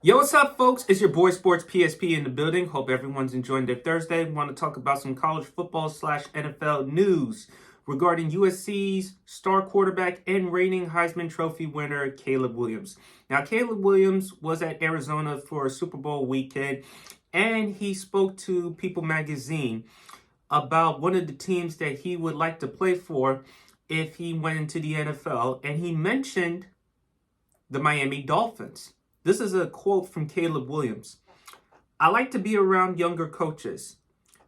Yo, what's up, folks? It's your boy Sports PSP in the building. Hope everyone's enjoying their Thursday. Want to talk about some college football slash NFL news regarding USC's star quarterback and reigning Heisman Trophy winner, Caleb Williams. Now, Caleb Williams was at Arizona for a Super Bowl weekend, and he spoke to People Magazine about one of the teams that he would like to play for if he went into the NFL, and he mentioned the Miami Dolphins. This is a quote from Caleb Williams. I like to be around younger coaches.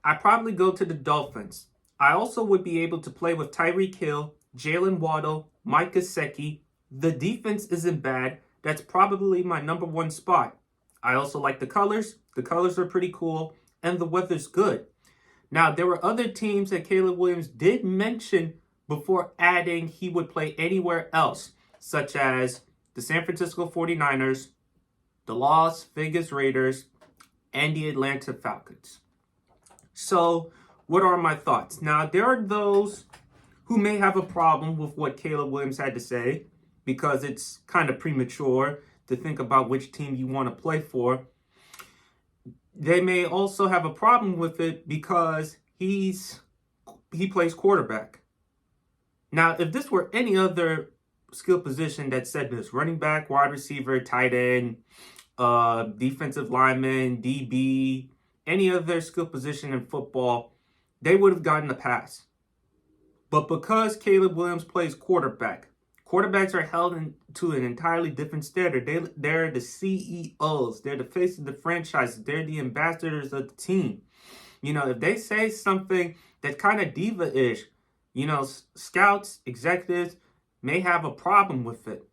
I probably go to the Dolphins. I also would be able to play with Tyreek Hill, Jalen Waddle, Mike Gesicki. The defense isn't bad. That's probably my number one spot. I also like the colors. The colors are pretty cool, and the weather's good. Now, there were other teams that Caleb Williams did mention before adding he would play anywhere else, such as the San Francisco 49ers, the Las Vegas Raiders, and the Atlanta Falcons. So, what are my thoughts? Now, there are those who may have a problem with what Caleb Williams had to say because it's kind of premature to think about which team you want to play for. They may also have a problem with it because he plays quarterback. Now, if this were any other skill position that said this, running back, wide receiver, tight end, defensive lineman, DB, any other skill position in football, they would have gotten a pass. But because Caleb Williams plays quarterback, quarterbacks are held to an entirely different standard. They're the CEOs. They're the face of the franchise. They're the ambassadors of the team. If they say something that's kind of diva-ish, scouts, executives may have a problem with it.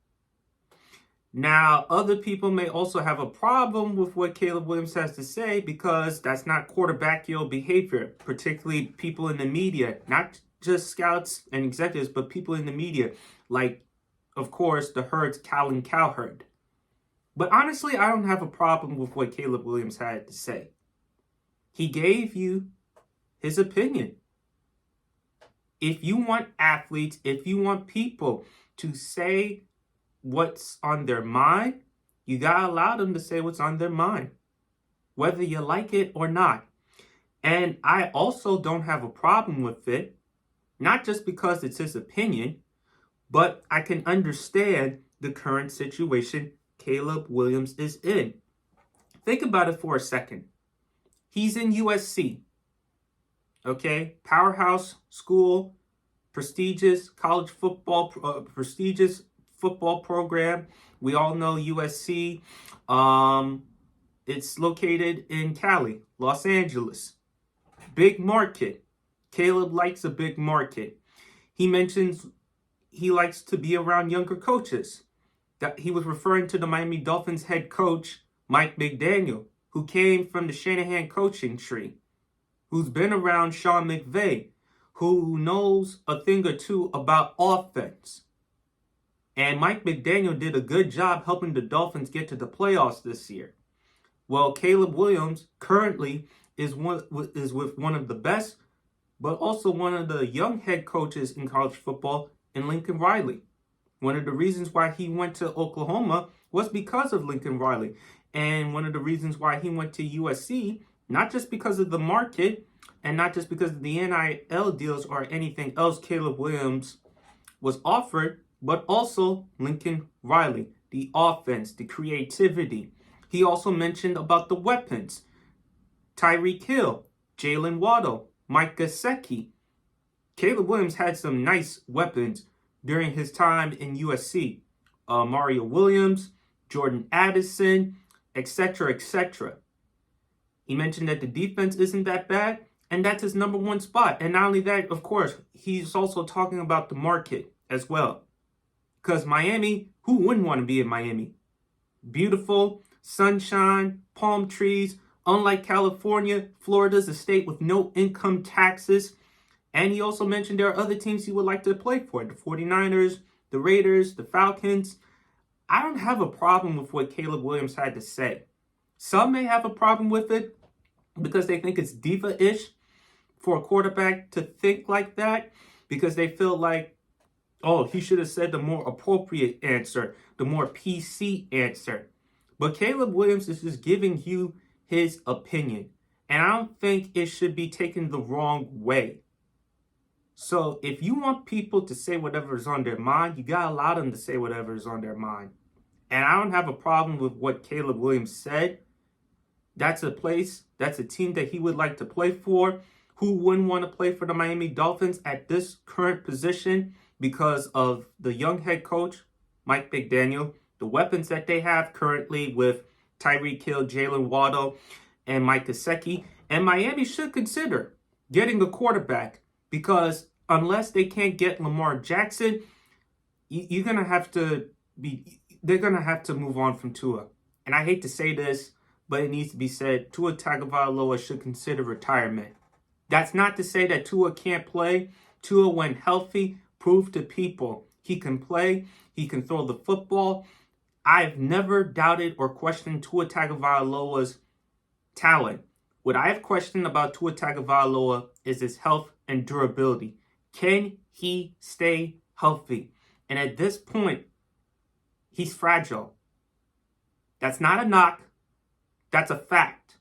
Now, other people may also have a problem with what Caleb Williams has to say because that's not quarterbackial behavior, particularly people in the media, not just scouts and executives, but people in the media, like, of course, the herd's Colin Cowherd. But honestly, I don't have a problem with what Caleb Williams had to say. He gave you his opinion. If you want athletes, if you want people to say what's on their mind, you gotta allow them to say what's on their mind, whether you like it or not. And I also don't have a problem with it, not just because it's his opinion, but I can understand the current situation Caleb Williams is in. Think about it for a second. He's in USC, okay? Powerhouse school, prestigious college football, prestigious football program. We all know USC. It's located in Cali, Los Angeles. Big market. Caleb likes a big market. He mentions he likes to be around younger coaches. That he was referring to the Miami Dolphins head coach, Mike McDaniel, who came from the Shanahan coaching tree, who's been around Sean McVay, who knows a thing or two about offense. And Mike McDaniel did a good job helping the Dolphins get to the playoffs this year. Well, Caleb Williams currently is with one of the best, but also one of the young head coaches in college football in Lincoln Riley. One of the reasons why he went to Oklahoma was because of Lincoln Riley. And one of the reasons why he went to USC, not just because of the market and not just because of the NIL deals or anything else Caleb Williams was offered, but also Lincoln Riley, the offense, the creativity. He also mentioned about the weapons. Tyreek Hill, Jalen Waddle, Mike Gesicki. Caleb Williams had some nice weapons during his time in USC. Mario Williams, Jordan Addison, etc., etc. He mentioned that the defense isn't that bad, and that's his number one spot. And not only that, of course, he's also talking about the market as well. Because Miami, who wouldn't want to be in Miami? Beautiful, sunshine, palm trees. Unlike California, Florida's a state with no income taxes. And he also mentioned there are other teams he would like to play for. The 49ers, the Raiders, the Falcons. I don't have a problem with what Caleb Williams had to say. Some may have a problem with it because they think it's diva-ish for a quarterback to think like that, because they feel like, oh, he should have said the more appropriate answer, the more PC answer. But Caleb Williams is just giving you his opinion. And I don't think it should be taken the wrong way. So if you want people to say whatever is on their mind, you got to allow them to say whatever is on their mind. And I don't have a problem with what Caleb Williams said. That's a team that he would like to play for. Who wouldn't want to play for the Miami Dolphins at this current position because of the young head coach, Mike McDaniel, the weapons that they have currently with Tyreek Hill, Jalen Waddle, and Mike Gesicki. And Miami should consider getting a quarterback because unless they can't get Lamar Jackson, they're going to have to move on from Tua. And I hate to say this, but it needs to be said. Tua Tagovailoa should consider retirement. That's not to say that Tua can't play. Tua, when healthy, proved to people he can play. He can throw the football. I've never doubted or questioned Tua Tagovailoa's talent. What I have questioned about Tua Tagovailoa is his health and durability. Can he stay healthy? And at this point, he's fragile. That's not a knock. That's a fact.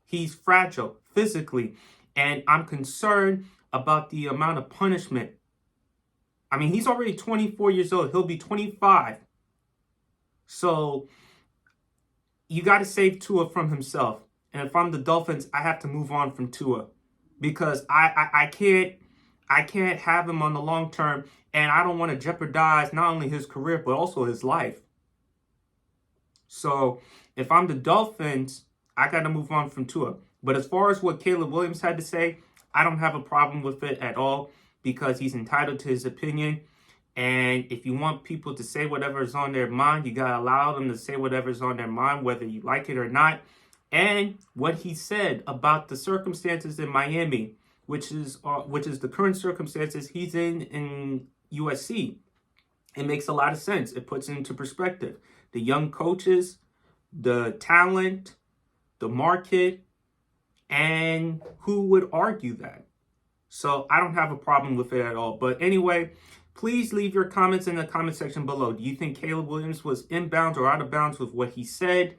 He's fragile physically. And I'm concerned about the amount of punishment. I mean, he's already 24 years old. He'll be 25. So you got to save Tua from himself. And if I'm the Dolphins, I have to move on from Tua because I can't have him on the long term, and I don't want to jeopardize not only his career but also his life. So if I'm the Dolphins, I got to move on from Tua. But as far as what Caleb Williams had to say, I don't have a problem with it at all because he's entitled to his opinion. And if you want people to say whatever is on their mind, you got to allow them to say whatever is on their mind, whether you like it or not. And what he said about the circumstances in Miami, which is the current circumstances he's in USC. It makes a lot of sense. It puts it into perspective. The young coaches, the talent, the market, and who would argue that? So I don't have a problem with it at all. But anyway, please leave your comments in the comment section below. Do you think Caleb Williams was in bounds or out of bounds with what he said?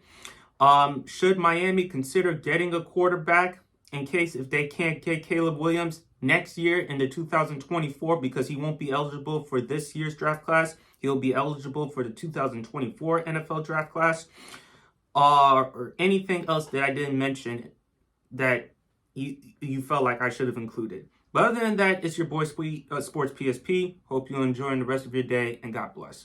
Should Miami consider getting a quarterback in case if they can't get Caleb Williams next year in the 2024 because he won't be eligible for this year's draft class? He'll be eligible for the 2024 NFL draft class. Or anything else that I didn't mention that you felt like I should have included. But other than that, it's your boy Sports PSP. Hope you're enjoying the rest of your day, and God bless.